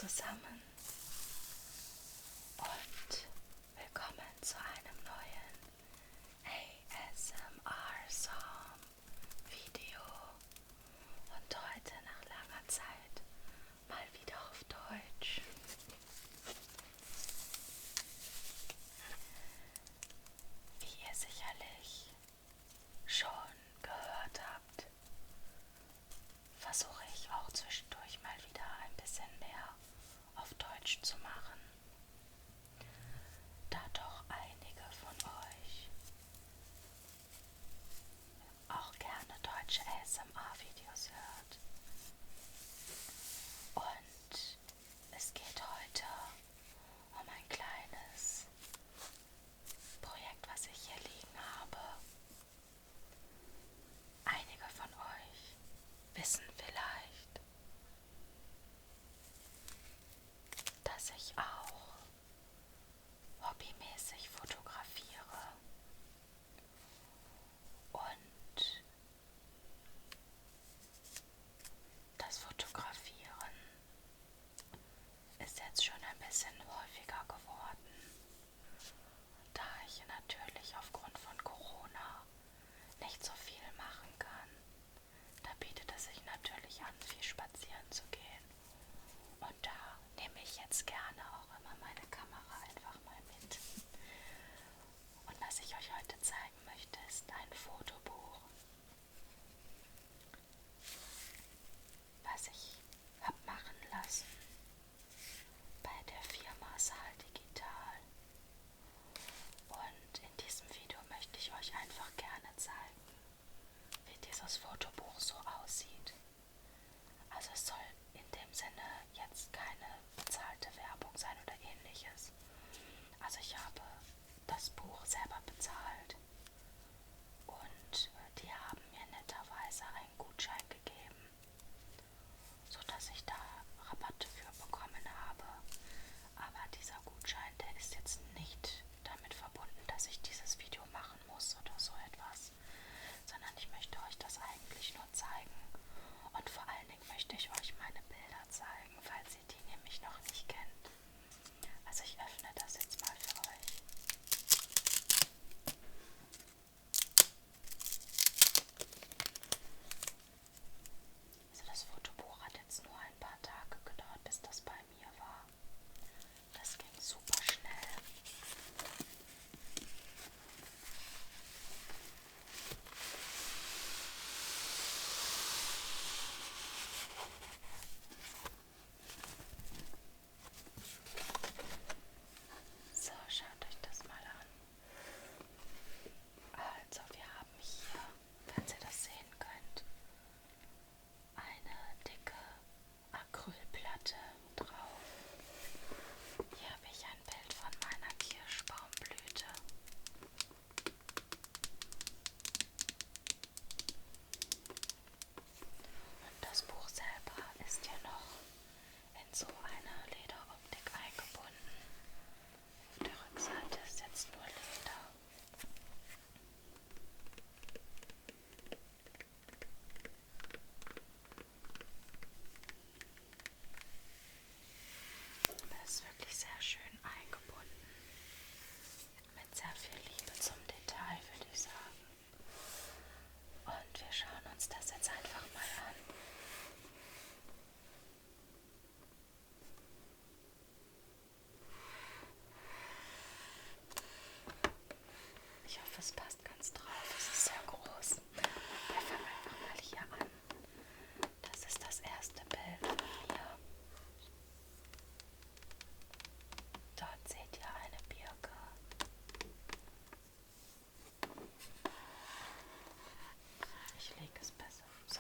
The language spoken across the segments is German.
zusammen und willkommen zu einem neuen ASMR-Song-Video und heute nach langer Zeit mal wieder auf Deutsch. Wie ihr sicherlich schon gehört habt, versuche ich auch zwischendurch mal wieder ein bisschen mehr auf Deutsch zu machen, da doch einige von euch auch gerne deutsche ASMR-Videos hört. Und es geht heute um ein kleines Projekt, was ich hier liegen habe. Einige von euch wissen vielleicht, dass ich auch hobbymäßig fotografiere und das Fotografieren ist jetzt schon ein bisschen häufiger geworden, da ich natürlich aufgrund von Corona nicht so viel machen kann. Da bietet es sich natürlich an, viel spazieren zu gehen. Und da nehme ich jetzt gerne auch immer meine Kamera einfach mal mit. Und was ich euch heute zeigen möchte, ist ein Fotobuch, was ich habe machen lassen bei der Firma Saal Digital. Und in diesem Video möchte ich euch einfach gerne zeigen, wie dieses Fotobuch so aussieht. Also es soll in dem Sinne jetzt keine bezahlte Werbung sein oder ähnliches. Also ich habe das Buch selber bezahlt und die haben mir netterweise einen Gutschein gegeben, sodass ich da Rabatte für bekommen habe. Aber dieser Gutschein, der ist jetzt nicht damit verbunden, dass ich dieses Video machen muss oder so etwas, sondern ich möchte euch das eigentlich nur zeigen. Und vor allen Dingen möchte ich euch meine Bilder zeigen, falls ihr die nämlich noch nicht kennt. Also ich öffne das jetzt mal für euch. Also das Fotobuch hat jetzt nur ein paar Tage gedauert, bis das bei mir war. Das ging super schnell. So, schaut euch das mal an. Also, wir haben hier, falls ihr das sehen könnt, eine dicke Acrylplatte drauf. Hier habe ich ein Bild von meiner Kirschbaumblüte. Und das Buch selber ist hier noch in so eine Lederoptik eingebunden. Auf der Rückseite ist jetzt nur Leder. Das ist wirklich sehr schön eingebunden. Mit sehr viel Liebe zum Detail, würde ich sagen. Und wir schauen uns das jetzt einfach mal an. Ich hoffe, es passt ganz drauf. Es ist sehr groß. Wir fangen einfach mal hier an. Das ist das erste Bild von mir. Dort seht ihr eine Birke. Ich lege es besser. So.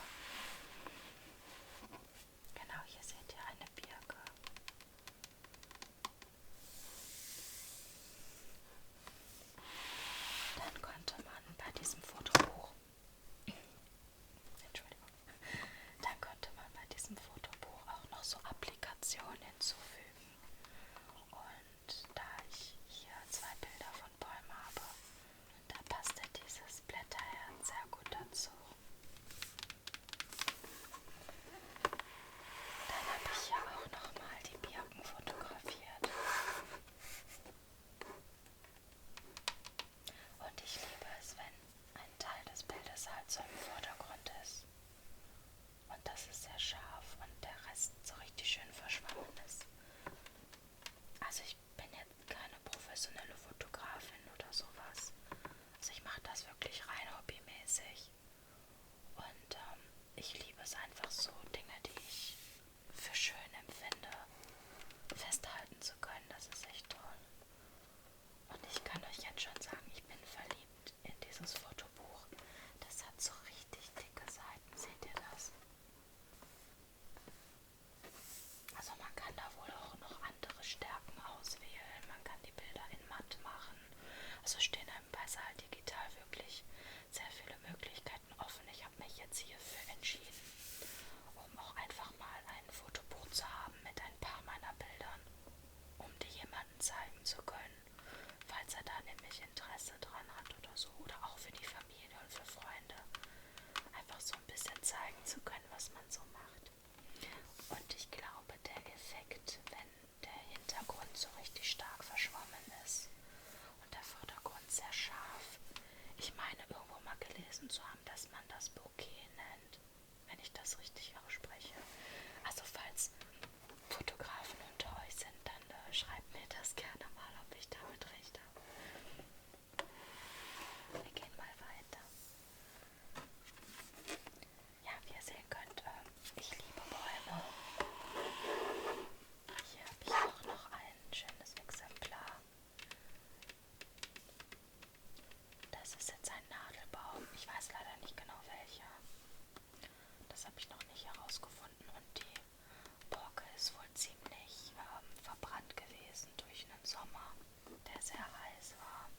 sehr, sehr heiß war.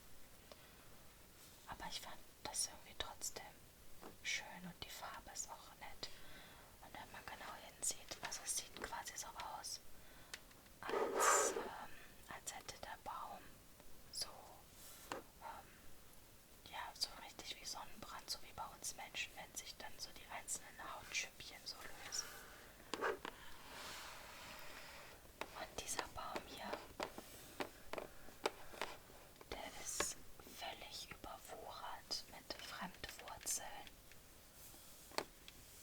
Aber ich fand das irgendwie trotzdem schön und die Farbe ist auch nett. Und wenn man genau hinsieht, also es sieht quasi so aus, als hätte der Baum so, ja, so richtig wie Sonnenbrand, so wie bei uns Menschen, wenn sich dann so die einzelnen Hautschüppchen so lösen. Und dieser Baum hier, der ist völlig überwuchert mit Fremdwurzeln.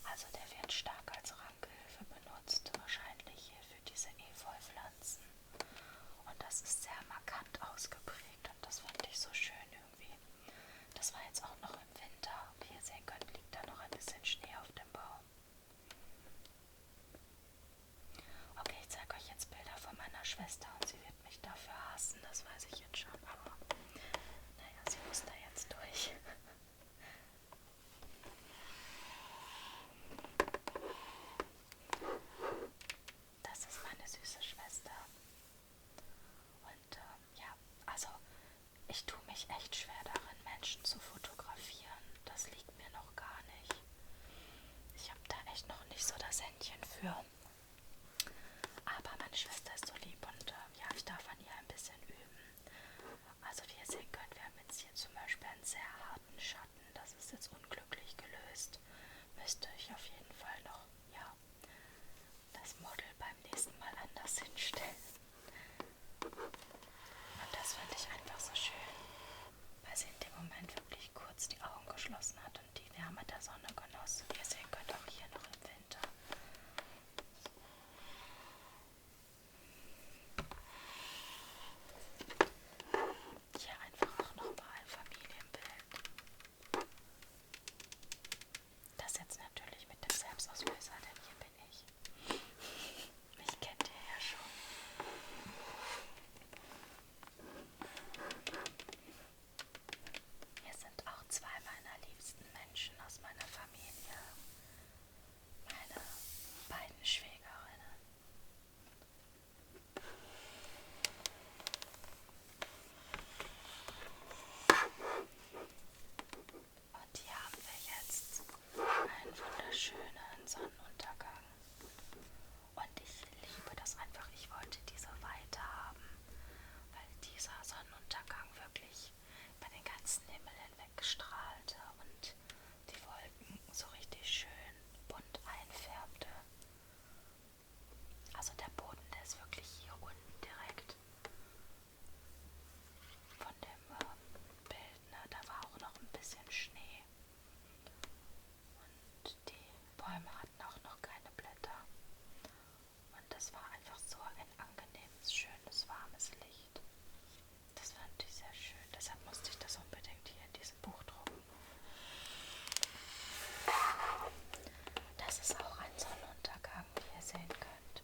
Also der wird stark als Rankehilfe benutzt, wahrscheinlich hier für diese Efeu-Pflanzen. Und das ist sehr markant ausgeprägt und das fand ich so schön irgendwie. Das war jetzt auch noch im Winter. Wie ihr sehen könnt, liegt da noch ein bisschen Schnee auf dem Baum. Okay, ich zeige euch jetzt Bilder von meiner Schwester und sie wird mich dafür hassen, das weiß ich jetzt schon, aber naja, sie muss da jetzt durch. Das ist meine süße Schwester. Und ja, also ich tue mich echt schwer darin, Menschen zu fotografieren. Das liegt mir noch gar nicht. Ich habe da echt noch nicht so das Händchen für. Aber meine Schwester ist so lieb und ja, ich darf an ihr ein bisschen üben. Also wie ihr sehen könnt, wir haben jetzt hier zum Beispiel einen sehr harten Schatten. Das ist jetzt unglücklich gelöst. Müsst ihr euch auf jeden Fall noch, ja, das Model beim nächsten Mal anders hinstellen. Und das fand ich einfach so schön, weil sie in dem Moment wirklich kurz die Augen geschlossen hat und die Wärme der Sonne genoss. Wie ihr sehen könnt, auch hier noch im Winter. Hier einfach auch nochmal ein Familienbild. Das jetzt natürlich mit dem Selbstauslöser, denn hier bin ich. Mich kennt ihr ja schon. Hier sind auch zwei meiner liebsten Menschen aus meiner Familie. Meine beiden Schwägerinnen. Und hier haben wir jetzt einen wunderschönen Sonnenuntergang. Und ich liebe das einfach. Ich wollte diese Weite haben, weil dieser Sonnenuntergang wirklich über den ganzen Himmel hinweg strahlte und die Wolken so richtig schön bunt einfärbte. Also der Boden, der ist wirklich hier unten direkt von dem Bild, ne? Da war auch noch ein bisschen Schnee und die Bäume hatten auch noch keine Blätter. Und das war einfach so ein angenehmes, schönes, warmes Licht. Das fand ich sehr schön. Deshalb musste ich das unbedingt hier in diesem Buch drucken. Das ist auch ein Sonnenuntergang, wie ihr sehen könnt.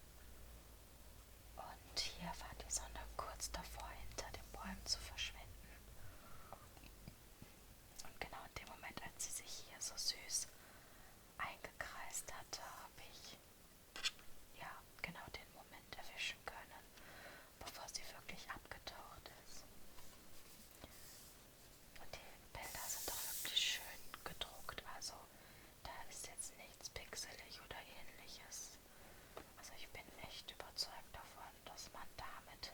Und hier war die Sonne kurz davor, hinter den Bäumen zu verschwinden. Und genau in dem Moment, als sie sich hier so süß eingekreist hatte, habe ich ja genau den Moment erwischen können, bevor sie wirklich abgetaucht ist. Und die Bilder sind auch wirklich schön gedruckt, also da ist jetzt nichts pixelig oder ähnliches. Also ich bin echt überzeugt davon, dass man damit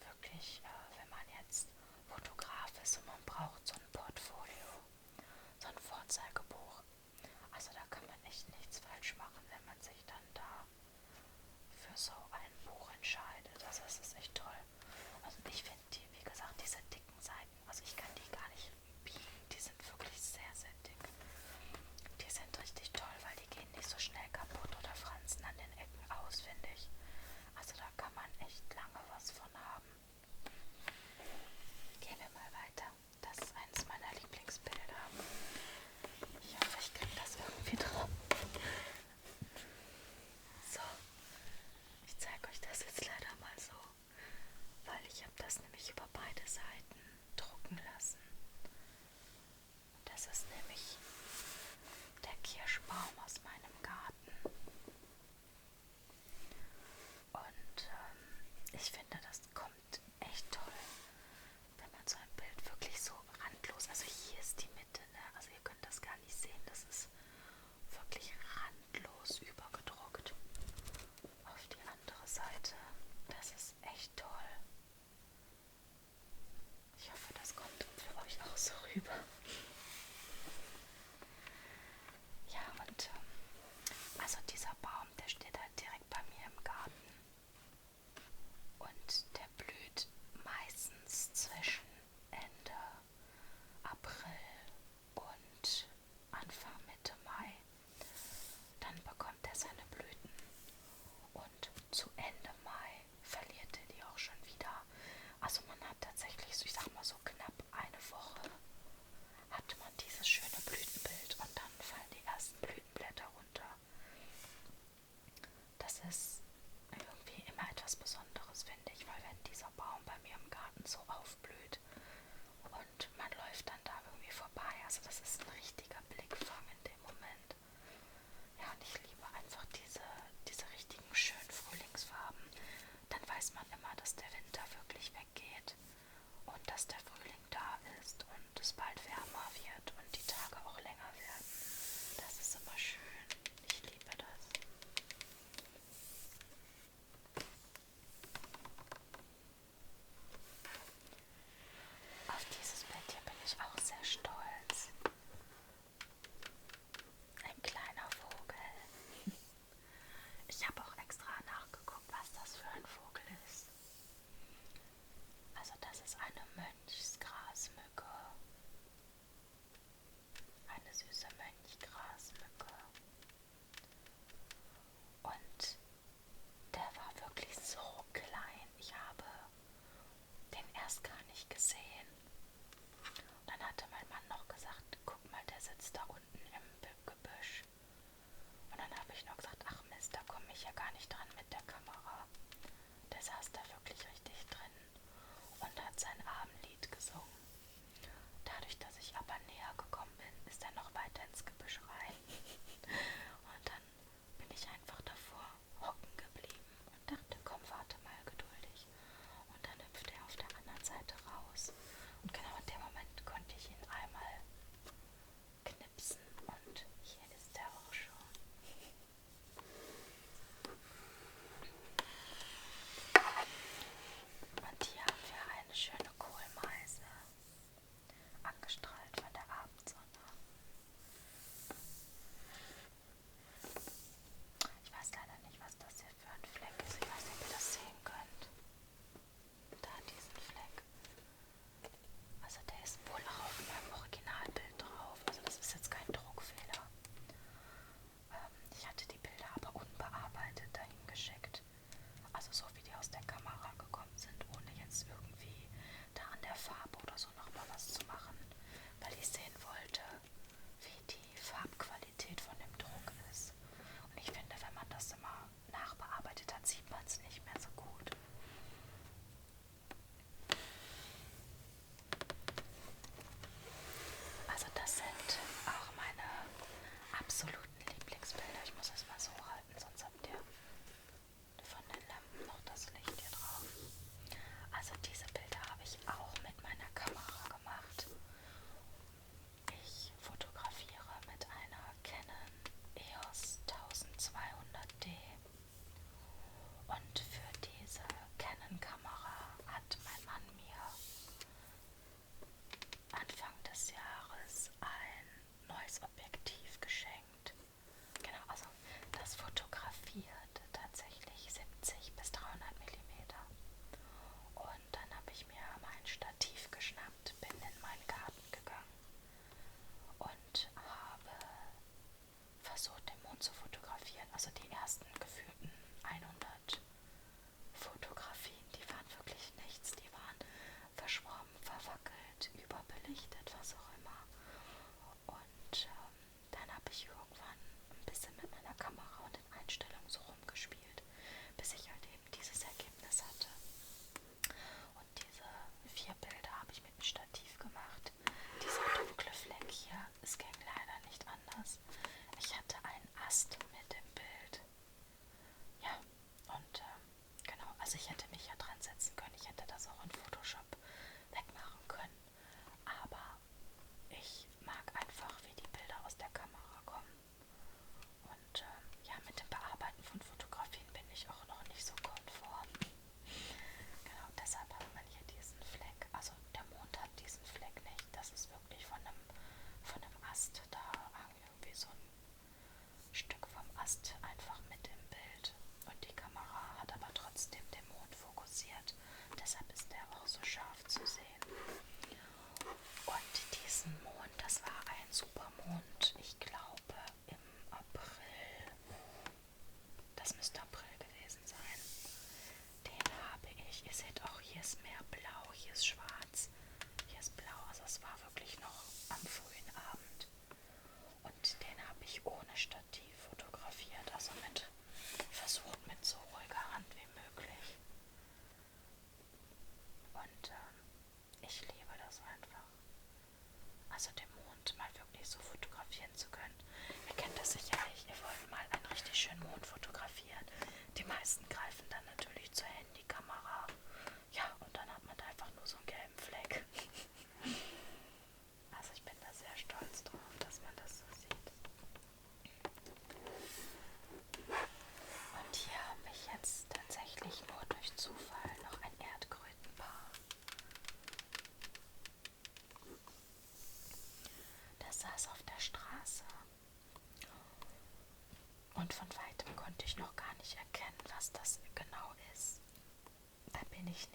wirklich, wenn man jetzt Fotograf ist und man braucht so ein Portfolio, so ein Vorzeigebuch, also da kann man echt nichts falsch machen, wenn man sich dann da für so ein Buch entscheidet. Also es ist echt toll. Also ich finde die, wie gesagt, diese dicken Seiten, also ich kann die gar nicht biegen, die sind wirklich sehr, sehr dick. Die sind richtig toll, weil die gehen nicht so schnell kaputt oder franzen an den Ecken aus, finde ich. Also da kann man echt lange was von haben. Gehen wir mal weiter. Das ist eines meiner Lieblingsbilder. Ich hoffe, ich kriege das irgendwie drauf. So, ich zeige euch das jetzt leider mal so, weil ich habe das nämlich über beide Seiten drucken lassen. Das ist nämlich der Kirschbaum aus meinem Garten. Und ich finde, das kommt echt toll so aufblüht. Und man läuft dann da irgendwie vorbei. Also das ist ein richtiger Blickfang in dem Moment. Ja, und ich liebe einfach diese richtigen schönen Frühlingsfarben. Dann weiß man immer, dass der Winter wirklich weggeht und dass der Frühling da ist und es bald wärmer wird und die Tage auch länger werden. Das ist immer schön. Ich liebe das. Auf dieses Bild hier bin ich auch sehr stolz. Ein kleiner Vogel. Ich habe auch extra nachgeguckt, was das für ein Vogel ist. Also das ist eine Mönchsgrasmücke. Eine süße Mönchgrasmücke. Und der war wirklich so klein. Ich habe den erst gar nicht gesehen. Dann hatte mein Mann noch gesagt, guck mal, der sitzt da unten im Gebüsch. Und dann habe ich noch gesagt, ach Mist, da komme ich ja gar nicht dran mit der Kamera. Der saß da wirklich richtig drin und hat sein Abendlied gesungen. Dadurch, dass ich aber näher gekommen bin, ist er noch weiter ins Gebüsch rein. Und dann bin ich einfach davor hocken geblieben und dachte, komm, warte mal geduldig. Und dann hüpfte er auf der anderen Seite raus. Und genau in dem Moment konnte ich ihn einmal knipsen und hier ist er auch schon. Und hier haben wir eine schöne Kohlmeise, angestrahlt von der Abendsonne. Ich weiß leider nicht, was das hier für ein Fleck ist. Ich weiß nicht, ob ihr das sehen könnt. Da diesen Fleck. Also der ist wohl auch auf meinem Originalbild drauf. Also das ist jetzt kein Druckfehler. Ich hatte die Bilder aber unbearbeitet dahin geschickt. Also so wie die aus der Kamera gekommen sind, ohne jetzt irgendwie da an der Farbe oder so nochmal was zu machen. Weil ich sehen wollte, wie die Farbqualität von dem Druck ist. Und ich finde, wenn man das immer nachbearbeitet hat, sieht man es nicht mehr so gut. Also das sind auch meine absoluten Lieblingsbilder. Ich muss es mal so halten, sonst habt ihr von den Lampen noch das Licht hier drauf. Also diese Bilder habe ich auch mit meiner Kamera gemacht. Ich fotografiere mit einer Canon EOS 1200D. Und für diese Canon-Kamera hat mein Mann mir Anfang des Jahres ein neues Objektiv geschenkt. Genau, also das fotografiert tatsächlich 70 bis 300 mm. Und dann habe ich mir mein Stativ geschnappt, bin in meinen Garten gegangen und habe versucht, den Mond zu fotografieren. Also die ersten gefühlten 100 Fotografien, die waren wirklich nichts. Die waren verschwommen, verwackelt, überbelichtet, was auch immer.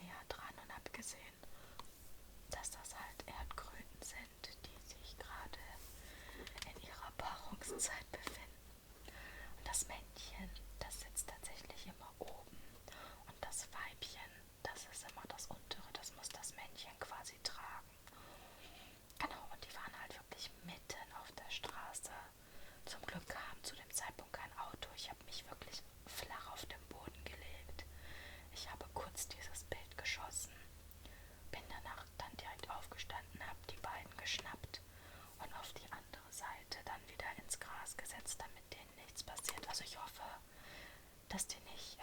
näher dran und habe gesehen, dass das halt Erdkröten sind, die sich gerade in ihrer Paarungszeit befinden. Und das Männchen, das sitzt tatsächlich immer oben. Und das Weibchen, das ist immer das untere, das muss das Männchen quasi tragen. Genau, und die waren halt wirklich mitten auf der Straße. Zum Glück kam zu dem Zeitpunkt kein Auto. Ich habe mich wirklich flach auf den Boden gelegt. Ich habe kurz dieses Bild geschossen, bin danach dann direkt aufgestanden, habe die beiden geschnappt und auf die andere Seite dann wieder ins Gras gesetzt, damit denen nichts passiert. Also ich hoffe, dass die nicht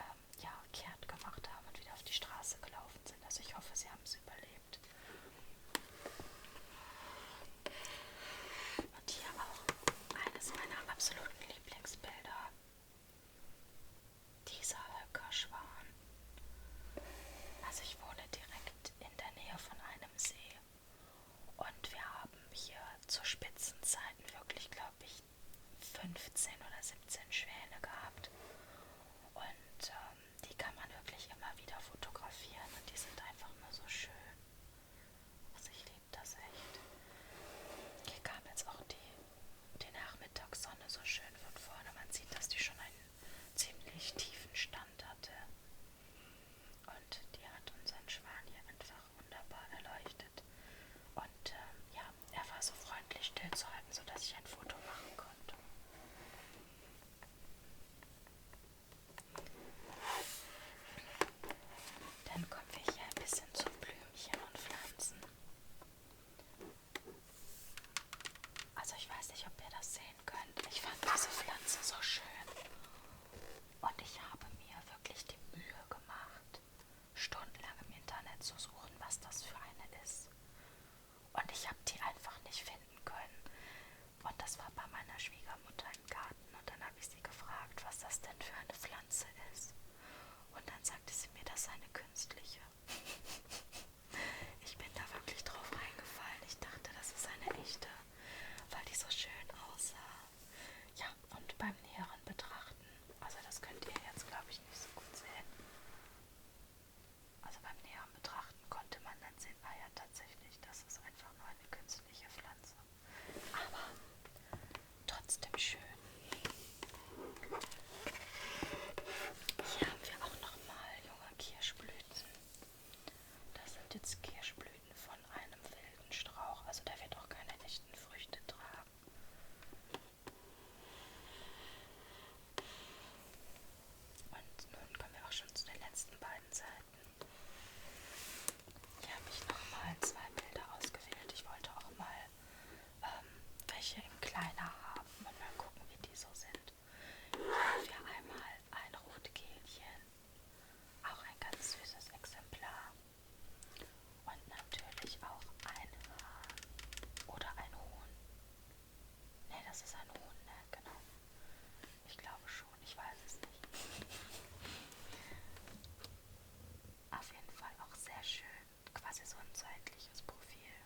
kehrt gemacht haben und wieder auf die Straße gelaufen sind. Also ich hoffe, sie haben es überlebt. Und hier auch eines meiner absoluten Lieblingsbilder. Dieser Höckerschwan. Also ich wohne direkt in der Nähe von einem See. Und wir haben hier zu Spitzenzeiten wirklich, glaube ich, 15 oder 17 Schwäne gehabt. Und die kann man wirklich immer wieder fotografieren und die sind einfach nur so schön. Also ich liebe das echt. Hier kam jetzt auch die Nachmittagssonne so schön von vorne. Man sieht, dass die schon einen ziemlich tiefen Stand hatte. Und die hat unseren Schwan hier einfach wunderbar erleuchtet. Und er war so freundlich stillzuhalten, sodass ich ein Foto machen konnte. Dann kommen wir hier ein bisschen zu Blümchen und Pflanzen. Also ich weiß nicht, ob ihr das sehen könnt. Ich fand diese Pflanze so schön. Und ich habe mir wirklich die Mühe gemacht, stundenlang im Internet zu suchen, was das für eine ist. Und ich habe die einfach nicht finden können. Und das war bei meiner Schwiegermutter im Garten. Und dann habe ich sie gefragt, was das denn für eine Pflanze ist. Und dann sagte sie mir, das sei eine künstliche. Ich bin da wirklich drauf reingefallen. Ich dachte, das ist eine echte, weil die so schön aussah. Ja, und beim näheren Betrachten, also das könnt ihr jetzt, glaube ich, nicht so gut sehen. Also beim näheren Betrachten konnte man dann sehen, ja tatsächlich, das ist einfach nur eine künstliche Pflanze. Aber trotzdem schön. Hier haben wir auch nochmal junge Kirschblüten. Das sind jetzt Kirschblüten von einem wilden Strauch, also der wird auch keine echten Früchte tragen. Und nun kommen wir auch schon zu den letzten beiden Seiten. Hier habe ich nochmal 2 Bilder ausgewählt. Ich wollte auch mal welche in kleiner haben und mal gucken, wie die so sind. Hier haben wir einmal ein Rotkehlchen, auch ein ganz süßes Exemplar. Und natürlich auch ein Hahn oder ein Huhn. Ne, das ist ein Huhn, ne? Genau. Ich glaube schon, ich weiß es nicht. Auf jeden Fall auch sehr schön, quasi so ein seitliches Profil.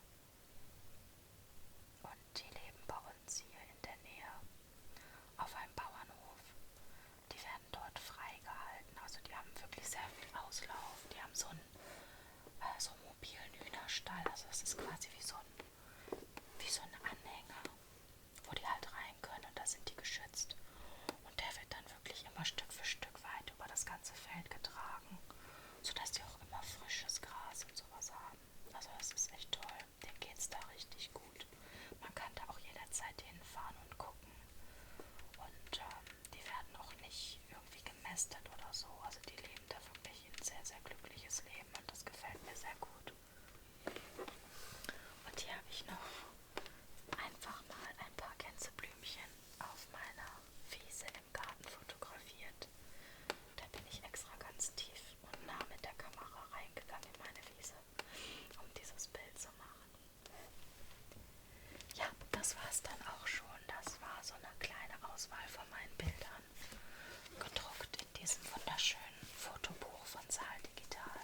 Und die leben bei uns hier in der Nähe auf einem Bauernhof. Die werden dort freigehalten, also die haben wirklich sehr viel Auslauf. Die haben so einen mobilen Hühnerstall, also es ist quasi wie so ein Anhänger, wo die halt rein können und da sind die geschützt. Und der wird dann wirklich immer Stück für Stück weit über das ganze Feld getragen, sodass die auch immer frisches Gras und sowas haben. Also das ist echt toll, denen geht's da richtig gut. Man kann da auch jederzeit hinfahren und gucken. Und die werden auch nicht irgendwie gemästet oder so. Also die leben da wirklich ein sehr, sehr glückliches Leben und das gefällt mir sehr gut. Und hier habe ich noch einfach mal ein paar Gänseblümchen auf meiner Wiese im Garten fotografiert. Da bin ich extra ganz tief und nah mit der Kamera reingegangen in meine Wiese, um dieses Bild zu machen. Ja, das war es dann auch schon. Das war so eine kleine Auswahl von meinen Bildern, gedruckt in diesem wunderschönen Fotobuch von Saal Digital.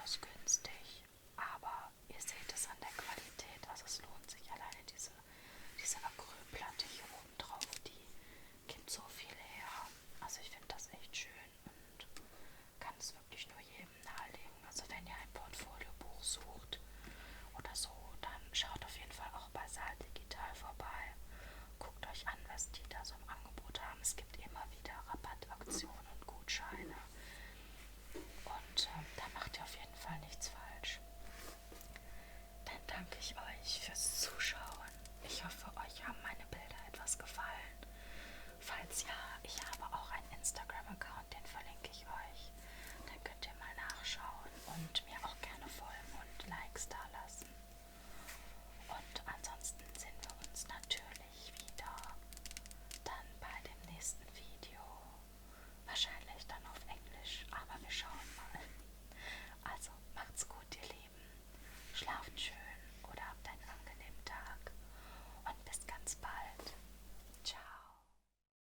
kostengünstig.